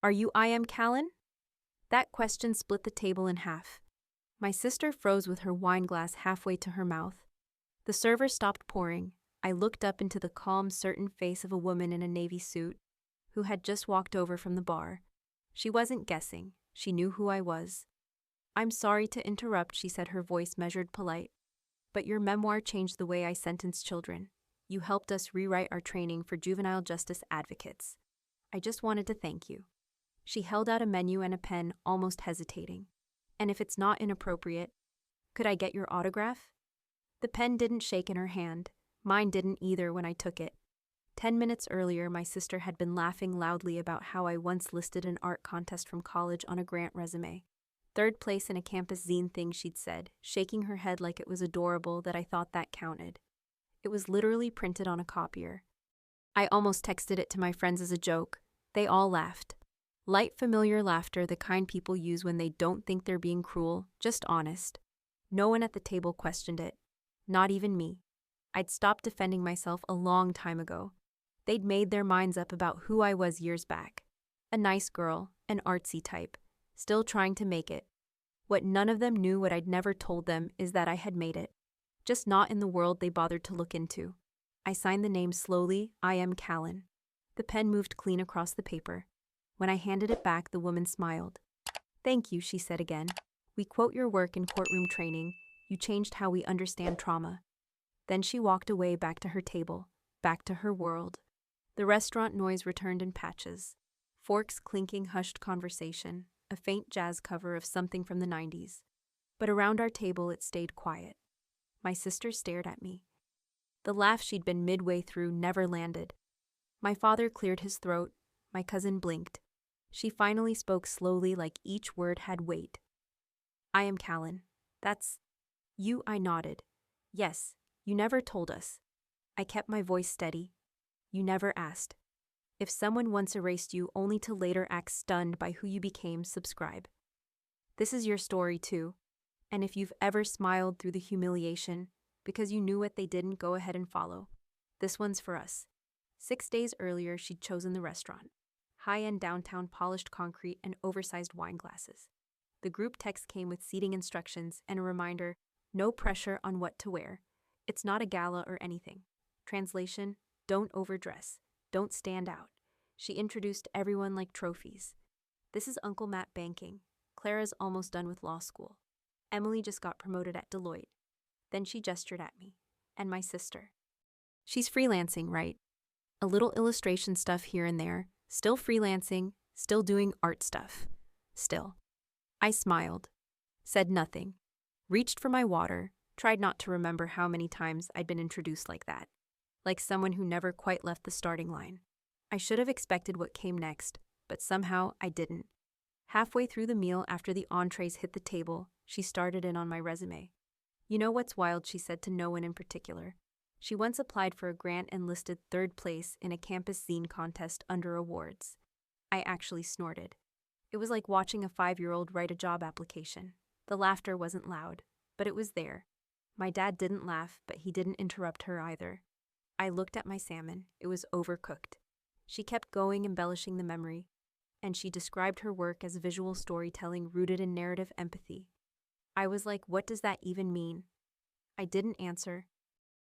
Are you I am Callan? That question split the table in half. My sister froze with her wine glass halfway to her mouth. The server stopped pouring. I looked up into the calm, certain face of a woman in a navy suit who had just walked over from the bar. She wasn't guessing. She knew who I was. I'm sorry to interrupt, she said, her voice measured, polite. But your memoir changed the way I sentence children. You helped us rewrite our training for juvenile justice advocates. I just wanted to thank you. She held out a menu and a pen, almost hesitating. And if it's not inappropriate, could I get your autograph? The pen didn't shake in her hand. Mine didn't either when I took it. 10 minutes earlier, my sister had been laughing loudly about how I once listed an art contest from college on a grant resume. 3rd place in a campus zine thing, she'd said, shaking her head like it was adorable that I thought that counted. It was literally printed on a copier. I almost texted it to my friends as a joke. They all laughed. Light, familiar laughter, the kind people use when they don't think they're being cruel, just honest. No one at the table questioned it. Not even me. I'd stopped defending myself a long time ago. They'd made their minds up about who I was years back. A nice girl, an artsy type, still trying to make it. What none of them knew, what I'd never told them, is that I had made it. Just not in the world they bothered to look into. I signed the name slowly, I am Callan. The pen moved clean across the paper. When I handed it back, the woman smiled. Thank you, she said again. We quote your work in courtroom training. You changed how we understand trauma. Then she walked away, back to her table, back to her world. The restaurant noise returned in patches. Forks clinking hushed conversation, a faint jazz cover of something from the 90s. But around our table it stayed quiet. My sister stared at me. The laugh she'd been midway through never landed. My father cleared his throat. My cousin blinked. She finally spoke slowly, like each word had weight. I am Callan. That's you, I nodded. Yes, you never told us. I kept my voice steady. You never asked. If someone once erased you only to later act stunned by who you became, subscribe. This is your story too. And if you've ever smiled through the humiliation because you knew what they didn't, go ahead and follow. This one's for us. 6 days earlier, she'd chosen the restaurant. High-end downtown, polished concrete, and oversized wine glasses. The group text came with seating instructions and a reminder, no pressure on what to wear. It's not a gala or anything. Translation, don't overdress. Don't stand out. She introduced everyone like trophies. This is Uncle Matt banking. Clara's almost done with law school. Emily just got promoted at Deloitte. Then she gestured at me. And my sister. She's freelancing, right? A little illustration stuff here and there. Still freelancing. Still doing art stuff. Still. I smiled. Said nothing. Reached for my water. Tried not to remember how many times I'd been introduced like that. Like someone who never quite left the starting line. I should have expected what came next, but somehow I didn't. Halfway through the meal, after the entrees hit the table, she started in on my resume. You know what's wild, she said to no one in particular. She once applied for a grant and listed 3rd place in a campus zine contest under awards. I actually snorted. It was like watching a 5-year-old write a job application. The laughter wasn't loud, but it was there. My dad didn't laugh, but he didn't interrupt her either. I looked at my salmon. It was overcooked. She kept going, embellishing the memory, and she described her work as visual storytelling rooted in narrative empathy. I was like, what does that even mean? I didn't answer.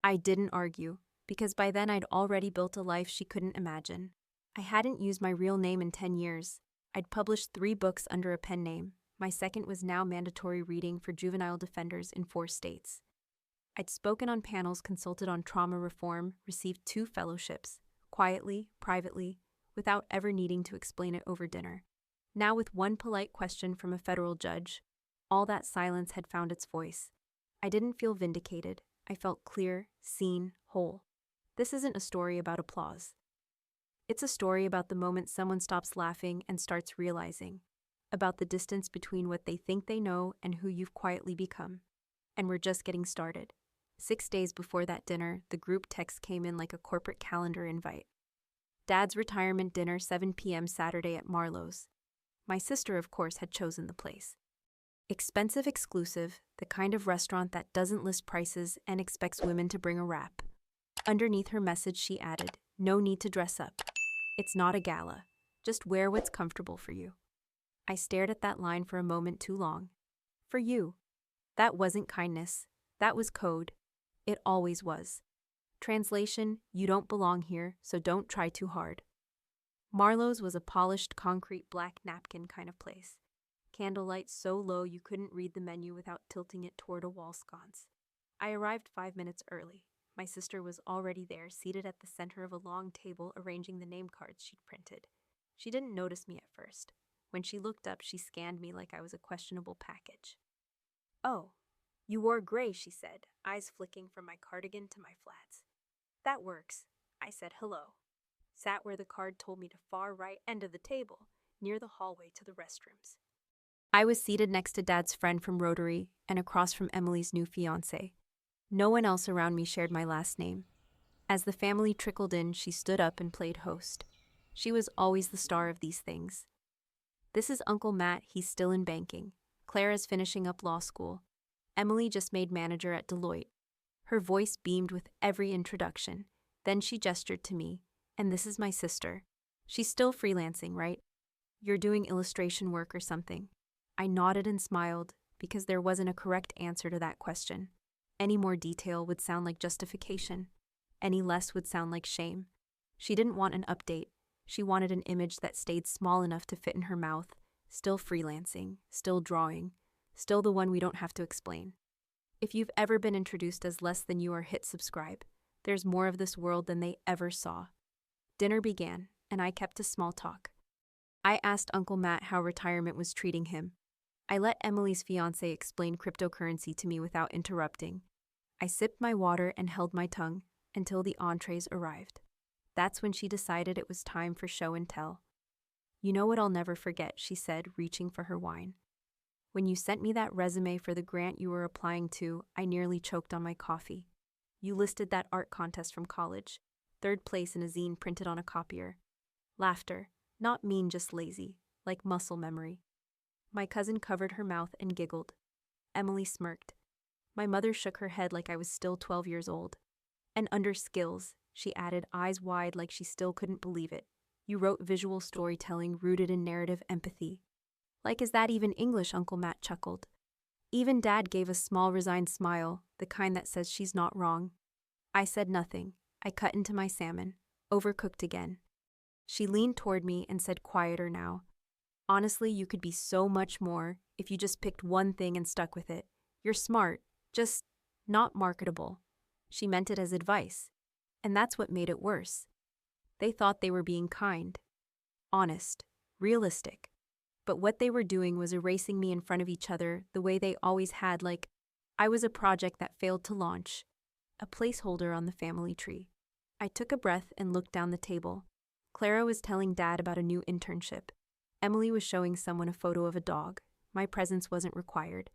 I didn't argue, because by then I'd already built a life she couldn't imagine. I hadn't used my real name in 10 years. I'd published 3 books under a pen name. My second was now mandatory reading for juvenile defenders in 4 states. I'd spoken on panels, consulted on trauma reform, received 2 fellowships, quietly, privately, without ever needing to explain it over dinner. Now with one polite question from a federal judge, all that silence had found its voice. I didn't feel vindicated. I felt clear, seen, whole. This isn't a story about applause. It's a story about the moment someone stops laughing and starts realizing, about the distance between what they think they know and who you've quietly become. And we're just getting started. 6 days before that dinner, the group text came in like a corporate calendar invite. Dad's retirement dinner, 7 p.m. Saturday at Marlowe's. My sister, of course, had chosen the place. Expensive, exclusive, the kind of restaurant that doesn't list prices and expects women to bring a wrap. Underneath her message, she added, no need to dress up. It's not a gala. Just wear what's comfortable for you. I stared at that line for a moment too long. For you. That wasn't kindness. That was code. It always was. Translation, you don't belong here, so don't try too hard. Marlowe's was a polished concrete black napkin kind of place. Candlelight so low you couldn't read the menu without tilting it toward a wall sconce. I arrived 5 minutes early. My sister was already there, seated at the center of a long table, arranging the name cards she'd printed. She didn't notice me at first. When she looked up, she scanned me like I was a questionable package. "Oh, you wore gray," she said, eyes flicking from my cardigan to my flats. "That works." I said hello. Sat where the card told me to far right end of the table, near the hallway to the restrooms. I was seated next to Dad's friend from Rotary and across from Emily's new fiancé. No one else around me shared my last name. As the family trickled in, she stood up and played host. She was always the star of these things. "This is Uncle Matt, he's still in banking. Clara's finishing up law school. Emily just made manager at Deloitte." Her voice beamed with every introduction. Then she gestured to me. "And this is my sister. She's still freelancing, right? You're doing illustration work or something." I nodded and smiled because there wasn't a correct answer to that question. Any more detail would sound like justification. Any less would sound like shame. She didn't want an update. She wanted an image that stayed small enough to fit in her mouth, still freelancing, still drawing, still the one we don't have to explain. If you've ever been introduced as less than you or hit subscribe, there's more of this world than they ever saw. Dinner began, and I kept to small talk. I asked Uncle Matt how retirement was treating him. I let Emily's fiancé explain cryptocurrency to me without interrupting. I sipped my water and held my tongue until the entrees arrived. That's when she decided it was time for show and tell. "You know what I'll never forget," she said, reaching for her wine. "When you sent me that resume for the grant you were applying to, I nearly choked on my coffee. You listed that art contest from college, 3rd place in a zine printed on a copier. Laughter, not mean, just lazy, like muscle memory." My cousin covered her mouth and giggled. Emily smirked. My mother shook her head like I was still 12 years old. "And under skills," she added, eyes wide like she still couldn't believe it, "you wrote visual storytelling rooted in narrative empathy." "Like, is that even English?" Uncle Matt chuckled. Even Dad gave a small resigned smile, the kind that says she's not wrong. I said nothing. I cut into my salmon, overcooked again. She leaned toward me and said quieter now, "Honestly, you could be so much more if you just picked one thing and stuck with it. You're smart, just not marketable." She meant it as advice, and that's what made it worse. They thought they were being kind, honest, realistic. But what they were doing was erasing me in front of each other the way they always had, like I was a project that failed to launch, a placeholder on the family tree. I took a breath and looked down the table. Clara was telling Dad about a new internship. Emily was showing someone a photo of a dog. My presence wasn't required.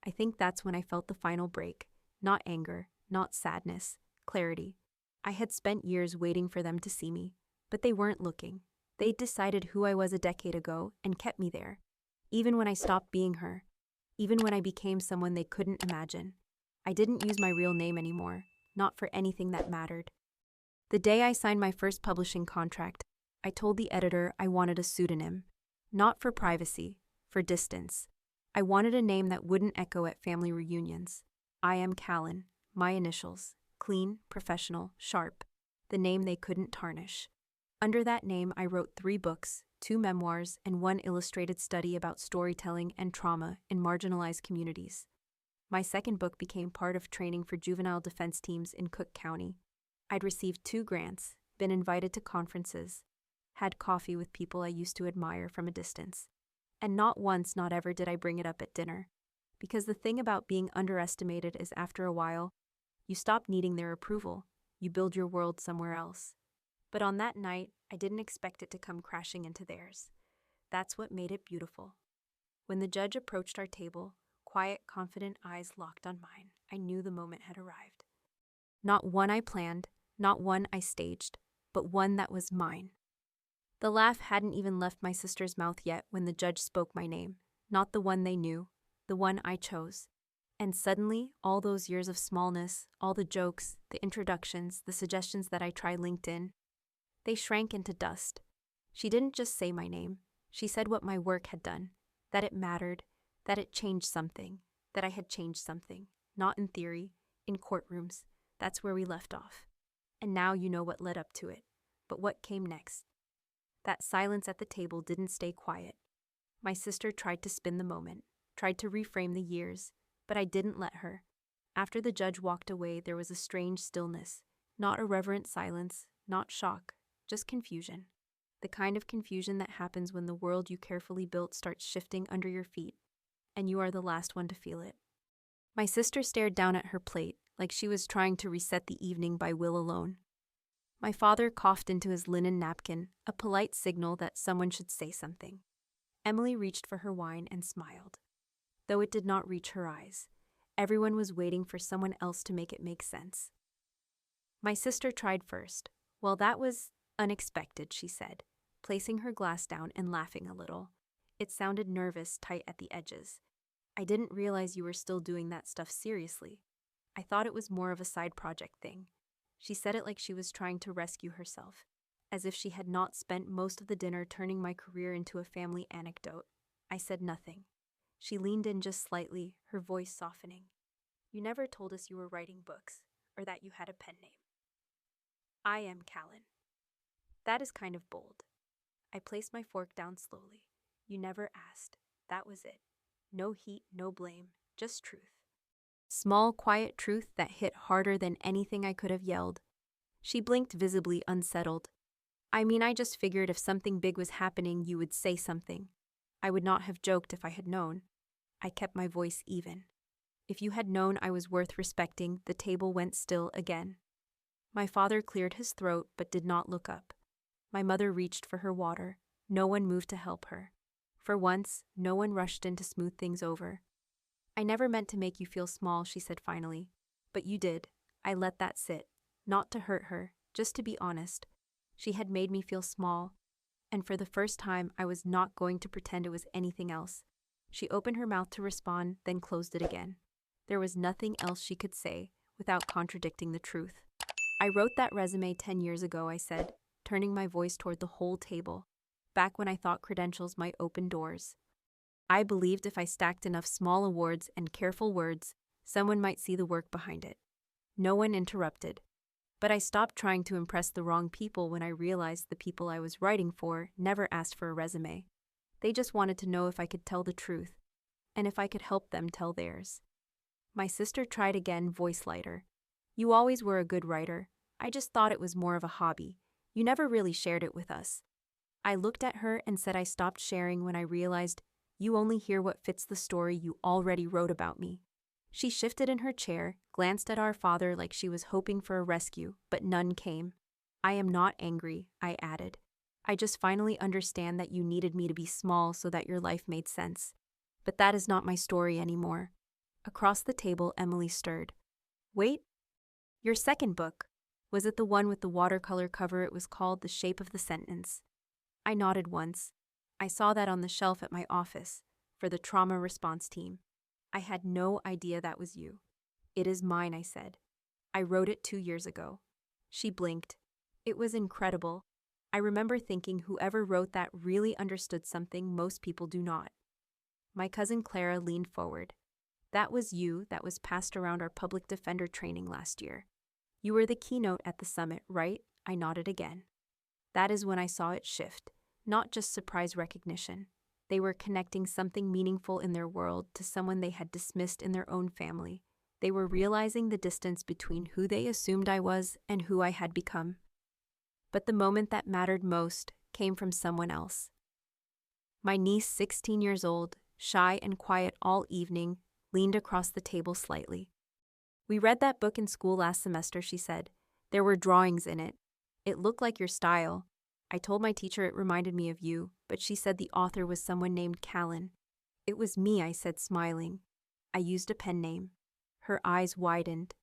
I think that's when I felt the final break. Not anger, not sadness, clarity. I had spent years waiting for them to see me, but they weren't looking. They'd decided who I was a decade ago and kept me there. Even when I stopped being her. Even when I became someone they couldn't imagine. I didn't use my real name anymore, not for anything that mattered. The day I signed my first publishing contract, I told the editor I wanted a pseudonym. Not for privacy, for distance. I wanted a name that wouldn't echo at family reunions. I am Callan, my initials, clean, professional, sharp, the name they couldn't tarnish. Under that name, I wrote 3 books, 2 memoirs, and 1 illustrated study about storytelling and trauma in marginalized communities. My second book became part of training for juvenile defense teams in Cook County. I'd received 2 grants, been invited to conferences, had coffee with people I used to admire from a distance. And not once, not ever did I bring it up at dinner. Because the thing about being underestimated is after a while, you stop needing their approval. You build your world somewhere else. But on that night, I didn't expect it to come crashing into theirs. That's what made it beautiful. When the judge approached our table, quiet, confident eyes locked on mine, I knew the moment had arrived. Not one I planned, not one I staged, but one that was mine. The laugh hadn't even left my sister's mouth yet when the judge spoke my name, not the one they knew, the one I chose. And suddenly, all those years of smallness, all the jokes, the introductions, the suggestions that I tried LinkedIn, they shrank into dust. She didn't just say my name. She said what my work had done, that it mattered, that it changed something, that I had changed something. Not in theory, in courtrooms. That's where we left off. And now you know what led up to it. But what came next? That silence at the table didn't stay quiet. My sister tried to spin the moment, tried to reframe the years, but I didn't let her. After the judge walked away, there was a strange stillness. Not a reverent silence, not shock, just confusion. The kind of confusion that happens when the world you carefully built starts shifting under your feet, and you are the last one to feel it. My sister stared down at her plate, like she was trying to reset the evening by will alone. My father coughed into his linen napkin, a polite signal that someone should say something. Emily reached for her wine and smiled. Though it did not reach her eyes, everyone was waiting for someone else to make it make sense. My sister tried first. Well, that was unexpected, she said, placing her glass down and laughing a little. It sounded nervous, tight at the edges. I didn't realize you were still doing that stuff seriously. I thought it was more of a side project thing. She said it like she was trying to rescue herself, as if she had not spent most of the dinner turning my career into a family anecdote. I said nothing. She leaned in just slightly, her voice softening. You never told us you were writing books, or that you had a pen name. I am Callan. That is kind of bold. I placed my fork down slowly. You never asked. That was it. No heat, no blame, just truth. Small, quiet truth that hit harder than anything I could have yelled. She blinked, visibly unsettled. I mean, I just figured if something big was happening, you would say something. I would not have joked if I had known. I kept my voice even. If you had known I was worth respecting, the table went still again. My father cleared his throat but did not look up. My mother reached for her water. No one moved to help her. For once, no one rushed in to smooth things over. I never meant to make you feel small, she said finally. But you did. I let that sit. Not to hurt her, just to be honest. She had made me feel small, and for the first time I was not going to pretend it was anything else. She opened her mouth to respond, then closed it again. There was nothing else she could say without contradicting the truth. I wrote that resume 10 years ago, I said, turning my voice toward the whole table, back when I thought credentials might open doors. I believed if I stacked enough small awards and careful words, someone might see the work behind it. No one interrupted. But I stopped trying to impress the wrong people when I realized the people I was writing for never asked for a resume. They just wanted to know if I could tell the truth, and if I could help them tell theirs. My sister tried again, voice lighter. You always were a good writer. I just thought it was more of a hobby. You never really shared it with us. I looked at her and said I stopped sharing when I realized you only hear what fits the story you already wrote about me. She shifted in her chair, glanced at our father like she was hoping for a rescue, but none came. I am not angry, I added. I just finally understand that you needed me to be small so that your life made sense. But that is not my story anymore. Across the table, Emily stirred. Wait, your second book. Was it the one with the watercolor cover? It was called The Shape of the Sentence. I nodded once. I saw that on the shelf at my office, for the trauma response team. I had no idea that was you. It is mine, I said. I wrote it 2 years ago. She blinked. It was incredible. I remember thinking whoever wrote that really understood something most people do not. My cousin Clara leaned forward. That was you that was passed around our public defender training last year. You were the keynote at the summit, right? I nodded again. That is when I saw it shift, not just surprise recognition. They were connecting something meaningful in their world to someone they had dismissed in their own family. They were realizing the distance between who they assumed I was and who I had become. But the moment that mattered most came from someone else. My niece, 16 years old, shy and quiet all evening, leaned across the table slightly. We read that book in school last semester, she said. There were drawings in it. It looked like your style. I told my teacher it reminded me of you, but she said the author was someone named Callan. It was me, I said, smiling. I used a pen name. Her eyes widened.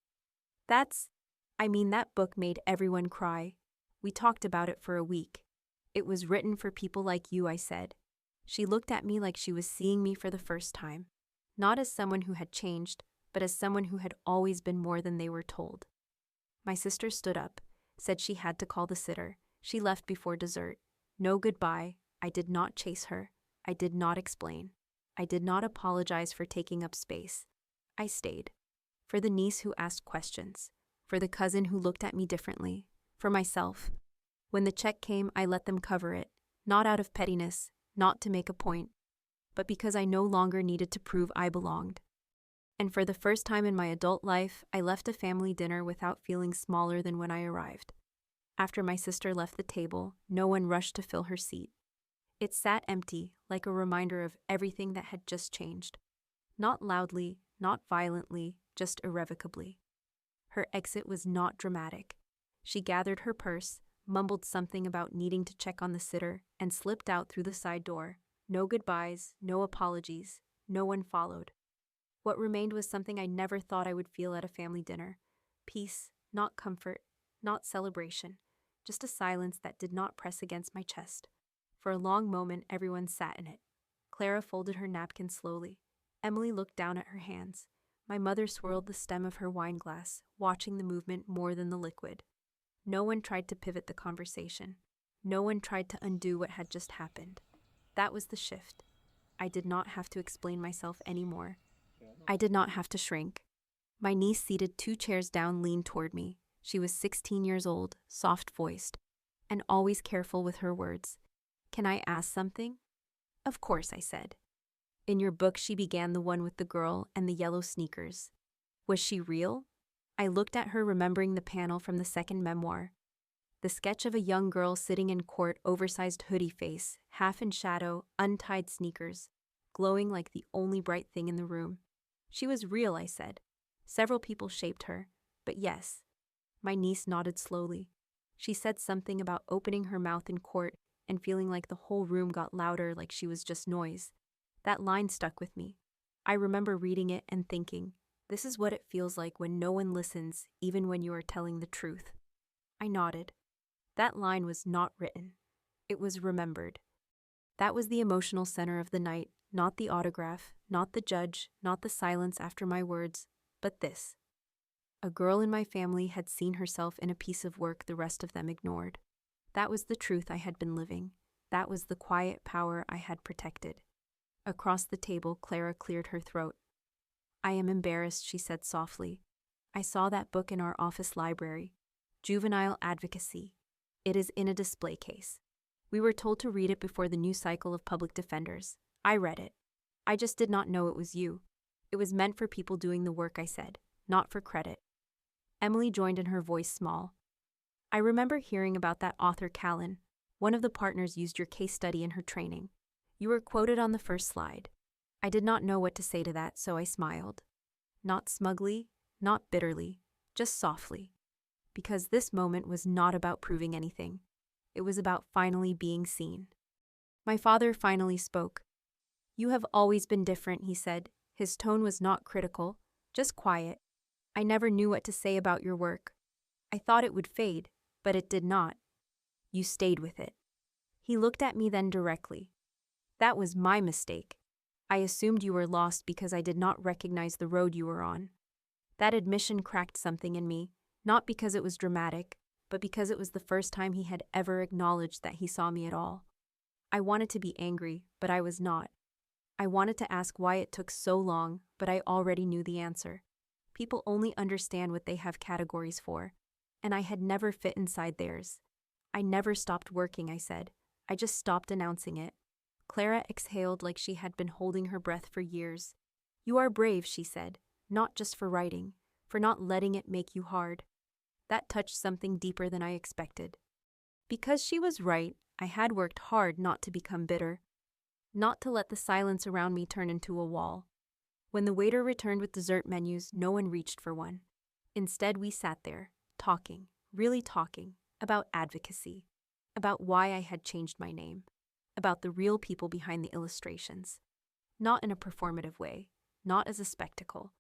That book made everyone cry. We talked about it for a week. It was written for people like you, I said. She looked at me like she was seeing me for the first time. Not as someone who had changed, but as someone who had always been more than they were told. My sister stood up, said she had to call the sitter. She left before dessert. No goodbye. I did not chase her. I did not explain. I did not apologize for taking up space. I stayed. For the niece who asked questions. For the cousin who looked at me differently. For myself. When the check came, I let them cover it. Not out of pettiness, not to make a point, but because I no longer needed to prove I belonged. And for the first time in my adult life, I left a family dinner without feeling smaller than when I arrived. After my sister left the table, no one rushed to fill her seat. It sat empty, like a reminder of everything that had just changed. Not loudly, not violently, just irrevocably. Her exit was not dramatic. She gathered her purse, mumbled something about needing to check on the sitter, and slipped out through the side door. No goodbyes, no apologies, no one followed. What remained was something I never thought I would feel at a family dinner. Peace, not comfort, not celebration, just a silence that did not press against my chest. For a long moment, everyone sat in it. Clara folded her napkin slowly. Emily looked down at her hands. My mother swirled the stem of her wine glass, watching the movement more than the liquid. No one tried to pivot the conversation. No one tried to undo what had just happened. That was the shift. I did not have to explain myself anymore. I did not have to shrink. My niece, seated 2 chairs down, leaned toward me. She was 16 years old, soft-voiced, and always careful with her words. "Can I ask something?" "Of course," I said. "In your book," she began, "the one with the girl and the yellow sneakers. Was she real?" I looked at her, remembering the panel from the second memoir. The sketch of a young girl sitting in court, oversized hoodie face, half in shadow, untied sneakers, glowing like the only bright thing in the room. "She was real," I said. "Several people shaped her, but yes." My niece nodded slowly. She said something about opening her mouth in court and feeling like the whole room got louder, like she was just noise. That line stuck with me. I remember reading it and thinking, this is what it feels like when no one listens, even when you are telling the truth. I nodded. That line was not written. It was remembered. That was the emotional center of the night, not the autograph, not the judge, not the silence after my words, but this. A girl in my family had seen herself in a piece of work the rest of them ignored. That was the truth I had been living. That was the quiet power I had protected. Across the table, Clara cleared her throat. "I am embarrassed," she said softly. "I saw that book in our office library. Juvenile Advocacy. It is in a display case. We were told to read it before the new cycle of public defenders. I read it. I just did not know it was you. It was meant for people doing the work," I said, "not for credit." Emily joined in, her voice small. "I remember hearing about that author Callan. One of the partners used your case study in her training. You were quoted on the first slide. I did not know what to say to that, so I smiled. Not smugly, not bitterly, just softly. Because this moment was not about proving anything. It was about finally being seen." My father finally spoke. "You have always been different," he said. His tone was not critical, just quiet. "I never knew what to say about your work. I thought it would fade, but it did not. You stayed with it." He looked at me then directly. "That was my mistake. I assumed you were lost because I did not recognize the road you were on." That admission cracked something in me, not because it was dramatic, but because it was the first time he had ever acknowledged that he saw me at all. I wanted to be angry, but I was not. I wanted to ask why it took so long, but I already knew the answer. People only understand what they have categories for, and I had never fit inside theirs. "I never stopped working," I said. "I just stopped announcing it." Clara exhaled like she had been holding her breath for years. "You are brave," she said, "not just for writing, for not letting it make you hard." That touched something deeper than I expected. Because she was right, I had worked hard not to become bitter, not to let the silence around me turn into a wall. When the waiter returned with dessert menus, no one reached for one. Instead, we sat there, talking, really talking, about advocacy, about why I had changed my name, about the real people behind the illustrations. Not in a performative way, not as a spectacle,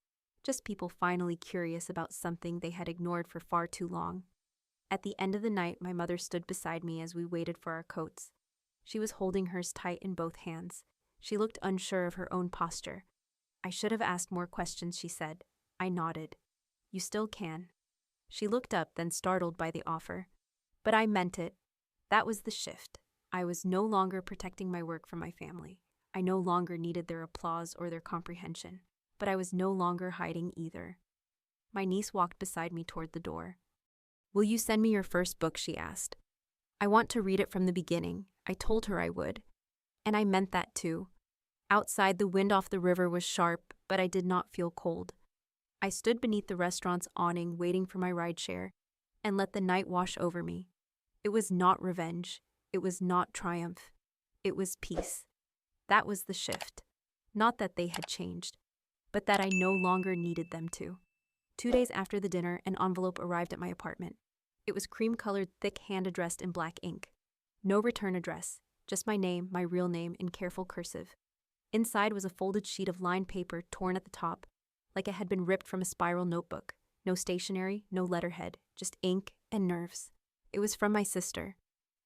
just people finally curious about something they had ignored for far too long. At the end of the night, my mother stood beside me as we waited for our coats. She was holding hers tight in both hands. She looked unsure of her own posture. "I should have asked more questions," she said. I nodded. "You still can." She looked up, then startled by the offer. But I meant it. That was the shift. I was no longer protecting my work from my family. I no longer needed their applause or their comprehension, but I was no longer hiding either. My niece walked beside me toward the door. "Will you send me your first book?" she asked. "I want to read it from the beginning." I told her I would. And I meant that too. Outside, the wind off the river was sharp, but I did not feel cold. I stood beneath the restaurant's awning waiting for my rideshare and let the night wash over me. It was not revenge. It was not triumph. It was peace. That was the shift. Not that they had changed, but that I no longer needed them to. 2 days after the dinner, an envelope arrived at my apartment. It was cream-colored, thick, hand-addressed in black ink. No return address, just my name, my real name, in careful cursive. Inside was a folded sheet of lined paper torn at the top, like it had been ripped from a spiral notebook. No stationery, no letterhead, just ink and nerves. It was from my sister.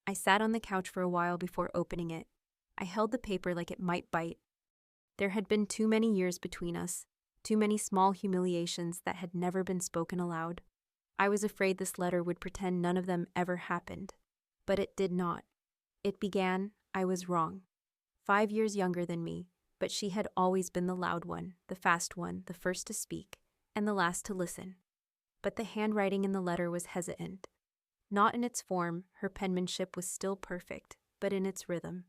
I sat on the couch for a while before opening it. I held the paper like it might bite. There had been too many years between us, too many small humiliations that had never been spoken aloud. I was afraid this letter would pretend none of them ever happened. But it did not. It began, I was wrong. 5 years younger than me, but she had always been the loud one, the fast one, the first to speak, and the last to listen. But the handwriting in the letter was hesitant. Not in its form, her penmanship was still perfect, but in its rhythm.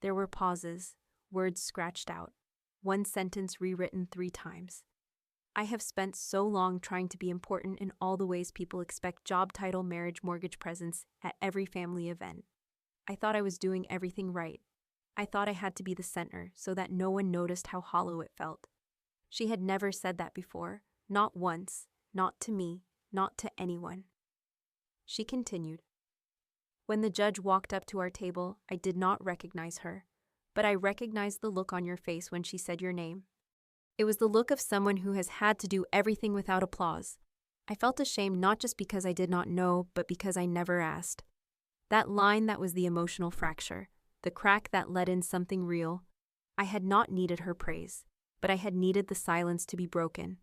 There were pauses, words scratched out, one sentence rewritten 3 times. I have spent so long trying to be important in all the ways people expect job title, marriage, mortgage presents at every family event. I thought I was doing everything right. I thought I had to be the center so that no one noticed how hollow it felt. She had never said that before, not once, not to me, not to anyone. She continued. "When the judge walked up to our table, I did not recognize her, but I recognized the look on your face when she said your name. It was the look of someone who has had to do everything without applause. I felt ashamed not just because I did not know, but because I never asked. That line, that was the emotional fracture, the crack that let in something real. I had not needed her praise, but I had needed the silence to be broken.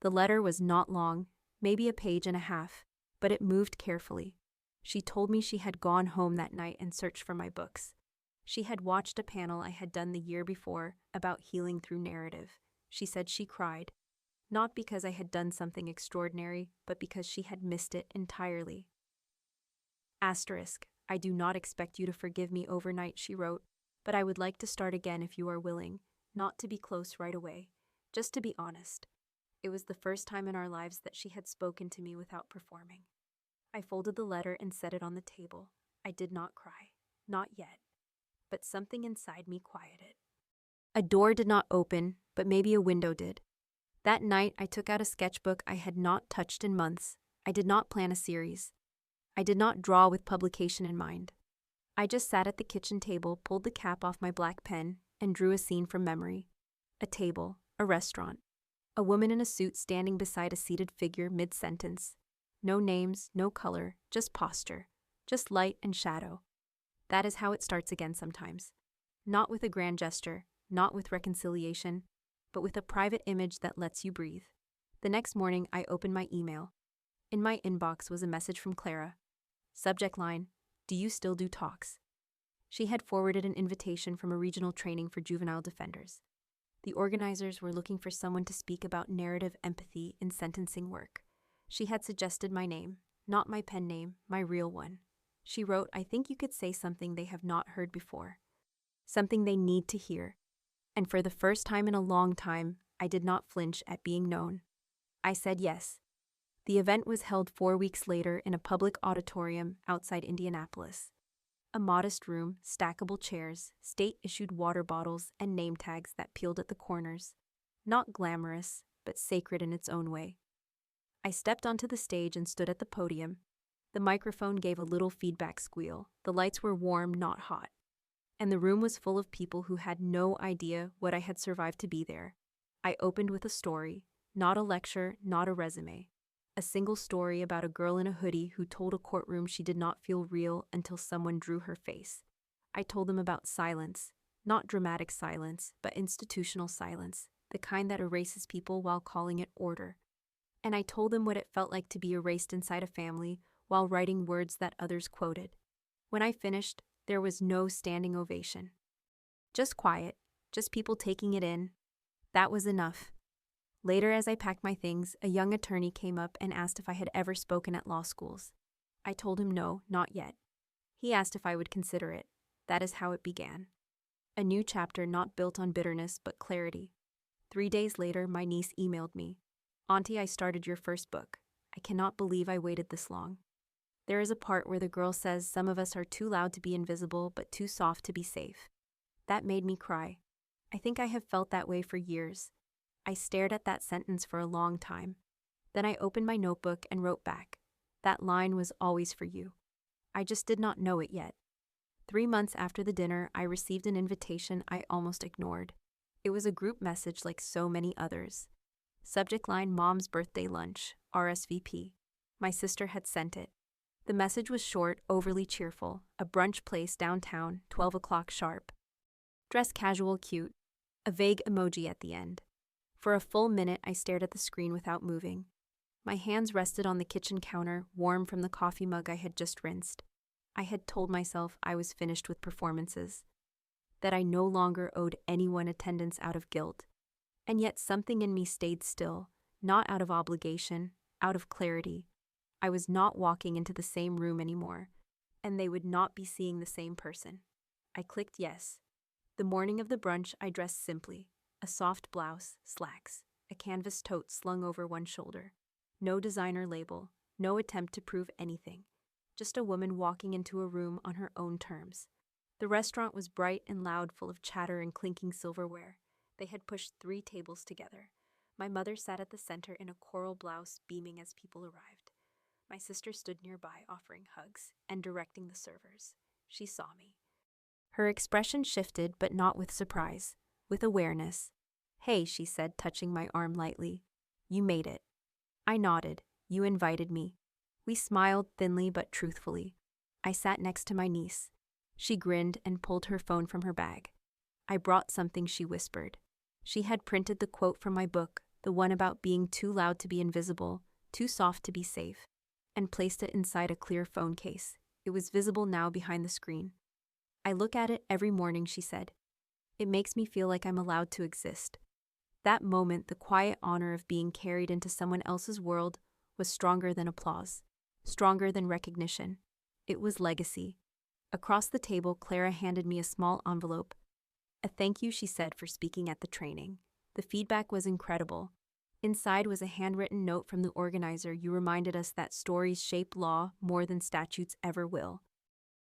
The letter was not long, maybe a page and a half, but it moved carefully. She told me she had gone home that night and searched for my books. She had watched a panel I had done the year before about healing through narrative. She said she cried, not because I had done something extraordinary, but because she had missed it entirely. Asterisk, I do not expect you to forgive me overnight, she wrote, but I would like to start again if you are willing, not to be close right away, just to be honest. It was the first time in our lives that she had spoken to me without performing. I folded the letter and set it on the table. I did not cry, not yet, but something inside me quieted. A door did not open, but maybe a window did. That night, I took out a sketchbook I had not touched in months. I did not plan a series. I did not draw with publication in mind. I just sat at the kitchen table, pulled the cap off my black pen, and drew a scene from memory. A table, a restaurant. A woman in a suit standing beside a seated figure mid-sentence. No names, no color, just posture, just light and shadow. That is how it starts again sometimes. Not with a grand gesture, not with reconciliation, but with a private image that lets you breathe. The next morning, I opened my email. In my inbox was a message from Clara. Subject line, "Do you still do talks?" She had forwarded an invitation from a regional training for juvenile defenders. The organizers were looking for someone to speak about narrative empathy in sentencing work. She had suggested my name, not my pen name, my real one. She wrote, "I think you could say something they have not heard before, something they need to hear." And for the first time in a long time, I did not flinch at being known. I said yes. The event was held 4 weeks later in a public auditorium outside Indianapolis. A modest room, stackable chairs, state-issued water bottles, and name tags that peeled at the corners. Not glamorous, but sacred in its own way. I stepped onto the stage and stood at the podium. The microphone gave a little feedback squeal. The lights were warm, not hot. And the room was full of people who had no idea what I had survived to be there. I opened with a story, not a lecture, not a resume. A single story about a girl in a hoodie who told a courtroom she did not feel real until someone drew her face. I told them about silence, not dramatic silence, but institutional silence, the kind that erases people while calling it order. And I told them what it felt like to be erased inside a family while writing words that others quoted. When I finished, There was no standing ovation. Just quiet, just people taking it in. That was enough. Later, as I packed my things, a young attorney came up and asked if I had ever spoken at law schools. I told him no, not yet. He asked if I would consider it. That is how it began. A new chapter not built on bitterness but clarity. 3 days later, my niece emailed me. "Auntie, I started your first book. I cannot believe I waited this long." There is a part where the girl says some of us are too loud to be invisible but too soft to be safe. That made me cry. I think I have felt that way for years. I stared at that sentence for a long time. Then I opened my notebook and wrote back. That line was always for you. I just did not know it yet. 3 months after the dinner, I received an invitation I almost ignored. It was a group message like so many others. Subject line: Mom's birthday lunch, RSVP. My sister had sent it. The message was short, overly cheerful. A brunch place downtown, 12 o'clock sharp. Dress casual, cute. A vague emoji at the end. For a full minute, I stared at the screen without moving. My hands rested on the kitchen counter, warm from the coffee mug I had just rinsed. I had told myself I was finished with performances, that I no longer owed anyone attendance out of guilt. And yet something in me stayed still, not out of obligation, out of clarity. I was not walking into the same room anymore, and they would not be seeing the same person. I clicked yes. The morning of the brunch, I dressed simply. A soft blouse, slacks, a canvas tote slung over one shoulder. No designer label, no attempt to prove anything. Just a woman walking into a room on her own terms. The restaurant was bright and loud, full of chatter and clinking silverware. They had pushed 3 tables together. My mother sat at the center in a coral blouse, beaming as people arrived. My sister stood nearby, offering hugs and directing the servers. She saw me. Her expression shifted, but not with surprise, with awareness. "Hey," she said, touching my arm lightly. "You made it." I nodded. "You invited me." We smiled thinly but truthfully. I sat next to my niece. She grinned and pulled her phone from her bag. "I brought something," she whispered. She had printed the quote from my book, the one about being too loud to be invisible, too soft to be safe, and placed it inside a clear phone case. It was visible now behind the screen. "I look at it every morning," she said. "It makes me feel like I'm allowed to exist." That moment, the quiet honor of being carried into someone else's world, was stronger than applause, stronger than recognition. It was legacy. Across the table, Clara handed me a small envelope. "A thank you," she said, "for speaking at the training. The feedback was incredible." Inside was a handwritten note from the organizer. "You reminded us that stories shape law more than statutes ever will."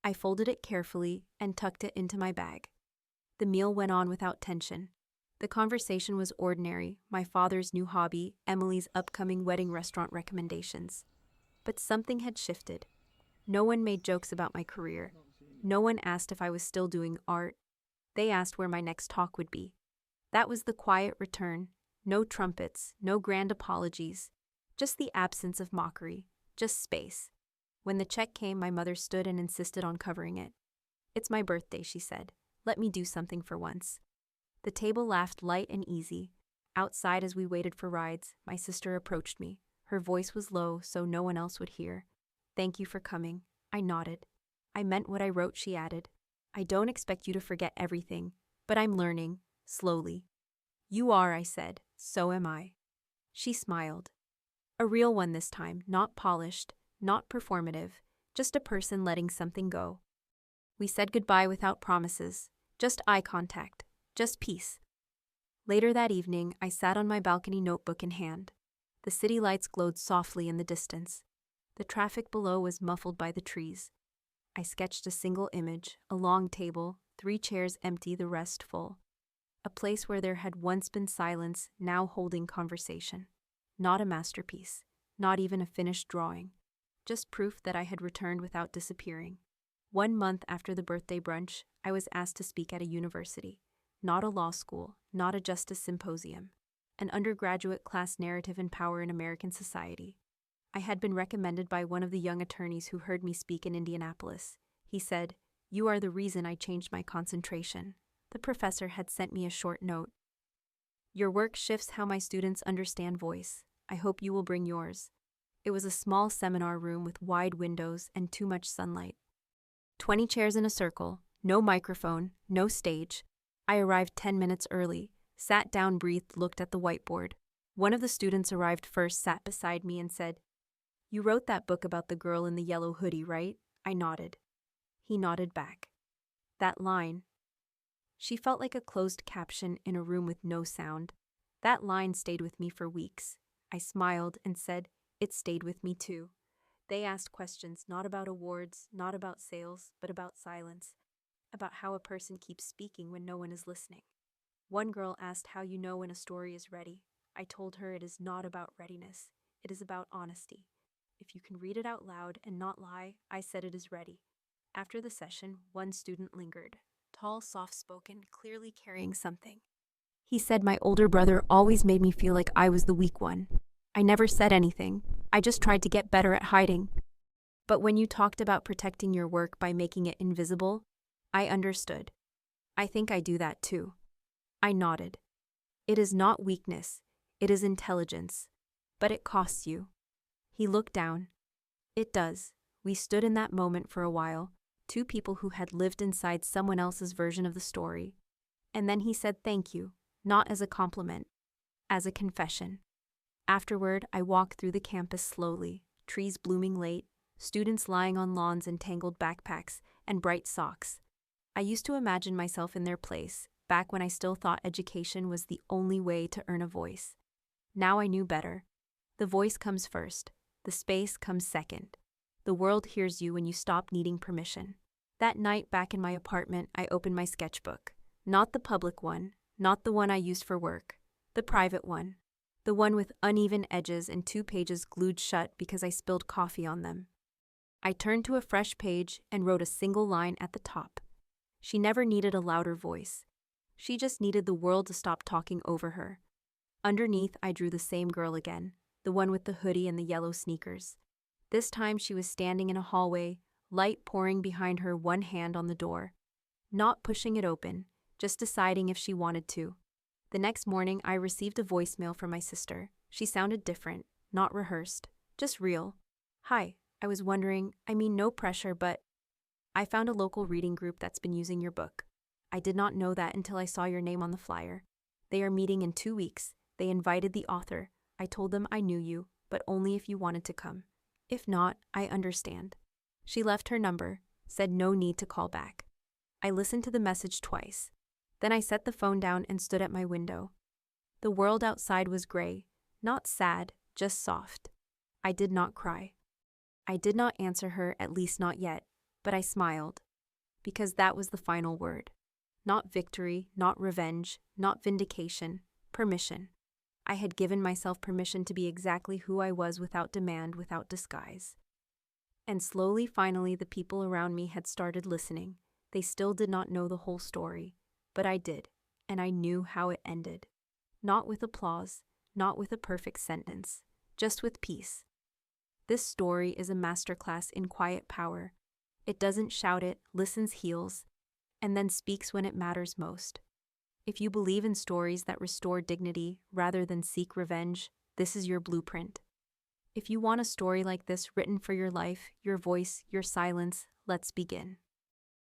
I folded it carefully and tucked it into my bag. The meal went on without tension. The conversation was ordinary: my father's new hobby, Emily's upcoming wedding restaurant recommendations. But something had shifted. No one made jokes about my career. No one asked if I was still doing art. They asked where my next talk would be. That was the quiet return. No trumpets, no grand apologies. Just the absence of mockery. Just space. When the check came, my mother stood and insisted on covering it. "It's my birthday," she said. "Let me do something for once." The table laughed light and easy. Outside, as we waited for rides, my sister approached me. Her voice was low, so no one else would hear. "Thank you for coming." I nodded. "I meant what I wrote," she added. "I don't expect you to forget everything, but I'm learning, slowly." "You are," I said. "So am I." She smiled. A real one this time, not polished, not performative, just a person letting something go. We said goodbye without promises, just eye contact, just peace. Later that evening, I sat on my balcony, notebook in hand. The city lights glowed softly in the distance. The traffic below was muffled by the trees. I sketched a single image: a long table, 3 chairs empty, the rest full. A place where there had once been silence, now holding conversation. Not a masterpiece, not even a finished drawing. Just proof that I had returned without disappearing. 1 month after the birthday brunch, I was asked to speak at a university. Not a law school, not a justice symposium. An undergraduate class: Narrative and Power in American Society. I had been recommended by one of the young attorneys who heard me speak in Indianapolis. He said, "You are the reason I changed my concentration." The professor had sent me a short note. "Your work shifts how my students understand voice. I hope you will bring yours." It was a small seminar room with wide windows and too much sunlight. 20 chairs in a circle, no microphone, no stage. I arrived 10 minutes early, sat down, breathed, looked at the whiteboard. One of the students arrived first, sat beside me and said, "You wrote that book about the girl in the yellow hoodie, right?" I nodded. He nodded back. That line. She felt like a closed caption in a room with no sound. That line stayed with me for weeks. I smiled and said, "It stayed with me too." They asked questions not about awards, not about sales, but about silence, about how a person keeps speaking when no one is listening. One girl asked how you know when a story is ready. I told her it is not about readiness, it is about honesty. If you can read it out loud and not lie, I said it is ready. After the session, one student lingered, tall, soft-spoken, clearly carrying something. He said my older brother always made me feel like I was the weak one. I never said anything. I just tried to get better at hiding. But when you talked about protecting your work by making it invisible, I understood. I think I do that too. I nodded. It is not weakness, it is intelligence. But it costs you. He looked down. It does. We stood in that moment for a while, two people who had lived inside someone else's version of the story. And then he said thank you, not as a compliment, as a confession. Afterward, I walked through the campus slowly, trees blooming late, students lying on lawns in tangled backpacks and bright socks. I used to imagine myself in their place, back when I still thought education was the only way to earn a voice. Now I knew better. The voice comes first, the space comes second. The world hears you when you stop needing permission. That night back in my apartment, I opened my sketchbook. Not the public one, not the one I used for work, the private one. The one with uneven edges and 2 pages glued shut because I spilled coffee on them. I turned to a fresh page and wrote a single line at the top. She never needed a louder voice. She just needed the world to stop talking over her. Underneath, I drew the same girl again, the one with the hoodie and the yellow sneakers. This time she was standing in a hallway, light pouring behind her, one hand on the door. Not pushing it open, just deciding if she wanted to. The next morning, I received a voicemail from my sister. She sounded different, not rehearsed, just real. "Hi, I was wondering, no pressure, but I found a local reading group that's been using your book. I did not know that until I saw your name on the flyer. They are meeting in 2 weeks. They invited the author. I told them I knew you, but only if you wanted to come. If not, I understand." She left her number, said no need to call back. I listened to the message twice. Then I set the phone down and stood at my window. The world outside was gray, not sad, just soft. I did not cry. I did not answer her, at least not yet, but I smiled. Because that was the final word. Not victory, not revenge, not vindication, permission. I had given myself permission to be exactly who I was without demand, without disguise. And slowly, finally, the people around me had started listening. They still did not know the whole story. But I did, and I knew how it ended. Not with applause, not with a perfect sentence, just with peace. This story is a masterclass in quiet power. It doesn't shout it, listens, heals, and then speaks when it matters most. If you believe in stories that restore dignity rather than seek revenge, this is your blueprint. If you want a story like this written for your life, your voice, your silence, let's begin.